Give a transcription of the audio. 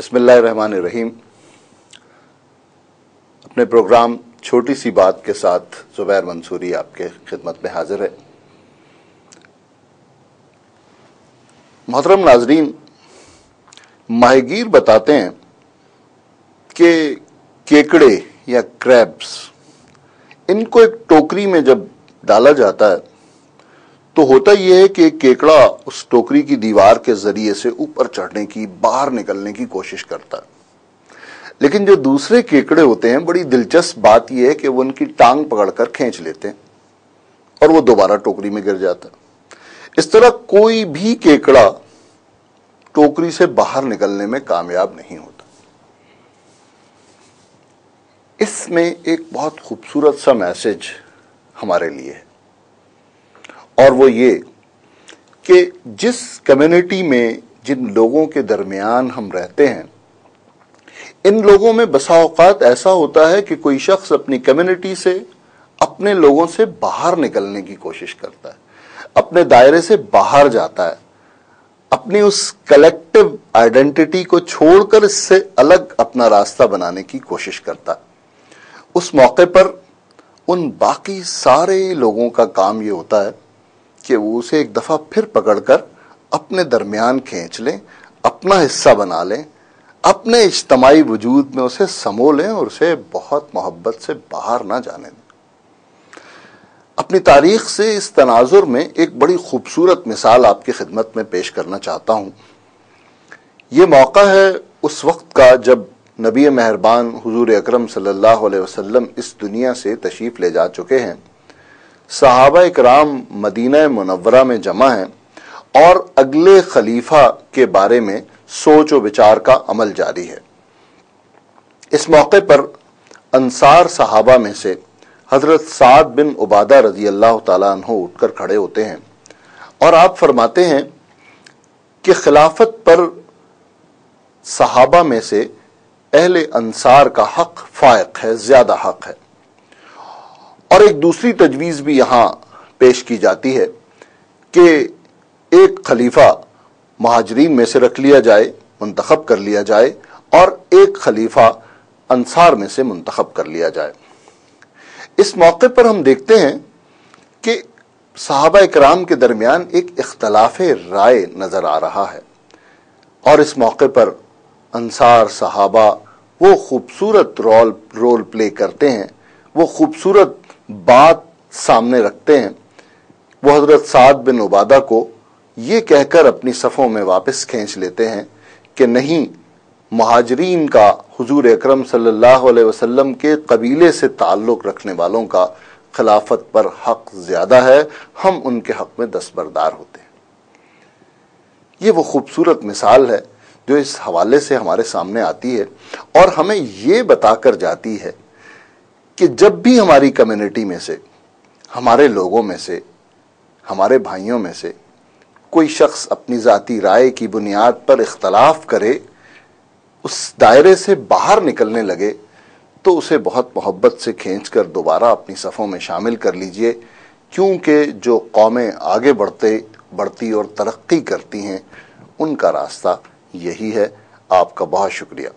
बिस्मिल्लाह रहमान रहीम। अपने प्रोग्राम छोटी सी बात के साथ ज़ुबैर मंसूरी आपके खिदमत में हाजिर है। मोहतरम नाजरीन, माहिगीर बताते हैं कि केकड़े या क्रैब्स, इनको एक टोकरी में जब डाला जाता है तो होता यह है कि केकड़ा उस टोकरी की दीवार के जरिए से ऊपर चढ़ने की, बाहर निकलने की कोशिश करता है। लेकिन जो दूसरे केकड़े होते हैं, बड़ी दिलचस्प बात यह है कि वो उनकी टांग पकड़कर खींच लेते हैं और वो दोबारा टोकरी में गिर जाता है। इस तरह कोई भी केकड़ा टोकरी से बाहर निकलने में कामयाब नहीं होता। इसमें एक बहुत खूबसूरत सा मैसेज हमारे लिए है, और वो ये कि जिस कम्युनिटी में जिन लोगों के दरमियान हम रहते हैं, इन लोगों में बसा औकात ऐसा होता है कि कोई शख्स अपनी कम्युनिटी से, अपने लोगों से बाहर निकलने की कोशिश करता है, अपने दायरे से बाहर जाता है, अपनी उस कलेक्टिव आइडेंटिटी को छोड़कर इससे अलग अपना रास्ता बनाने की कोशिश करता है। उस मौके पर उन बाकी सारे लोगों का काम ये होता है कि वो उसे एक दफा फिर पकड़कर अपने दरमियान खींच लें, अपना हिस्सा बना लें, अपने इज्तमाई वजूद में उसे समो लें और उसे बहुत मोहब्बत से बाहर ना जाने दें। अपनी तारीख से इस तनाजुर में एक बड़ी खूबसूरत मिसाल आपकी खिदमत में पेश करना चाहता हूं। ये मौका है उस वक्त का जब नबी मेहरबान हुजूर अकरम सल्लल्लाहु अलैहि वसल्लम इस दुनिया से तशरीफ ले जा चुके हैं। सहाबा इकराम मदीना मुनव्वरा में जमा हैं और अगले खलीफा के बारे में सोच व विचार का अमल जारी है। इस मौके पर अंसार सहाबा में से हजरत साद बिन उबादा रजी अल्लाह ताला अन्हु उठकर खड़े होते हैं और आप फरमाते हैं कि खिलाफत पर सहाबा में से अहले अंसार का हक फायक है, ज्यादा हक है। और एक दूसरी तजवीज भी यहां पेश की जाती है कि एक खलीफा महाजरीन में से रख लिया जाए, मुंतखब कर लिया जाए, और एक खलीफा अंसार में से मुंतखब कर लिया जाए। इस मौके पर हम देखते हैं कि सहाबा इकराम के दरमियान एक इख्तलाफ राय नजर आ रहा है, और इस मौके पर अंसार सहाबा वो खूबसूरत रोल प्ले करते हैं, वो खूबसूरत बात सामने रखते हैं। वो हजरत साद बिन उबादा को ये कहकर अपनी सफ़ों में वापस खींच लेते हैं कि नहीं, मुहाजिरीन का हुजूर अकरम सल्लल्लाहु अलैहि वसल्लम के कबीले से ताल्लुक़ रखने वालों का खिलाफत पर हक ज़्यादा है, हम उनके हक में दस्तबरदार होते हैं। ये वो खूबसूरत मिसाल है जो इस हवाले से हमारे सामने आती है और हमें ये बताकर जाती है कि जब भी हमारी कम्युनिटी में से, हमारे लोगों में से, हमारे भाइयों में से कोई शख्स अपनी ज़ाती राय की बुनियाद पर इख्तलाफ करे, उस दायरे से बाहर निकलने लगे, तो उसे बहुत मोहब्बत से खींचकर दोबारा अपनी सफ़ों में शामिल कर लीजिए, क्योंकि जो कौमें आगे बढ़ती और तरक्की करती हैं, उनका रास्ता यही है। आपका बहुत शुक्रिया।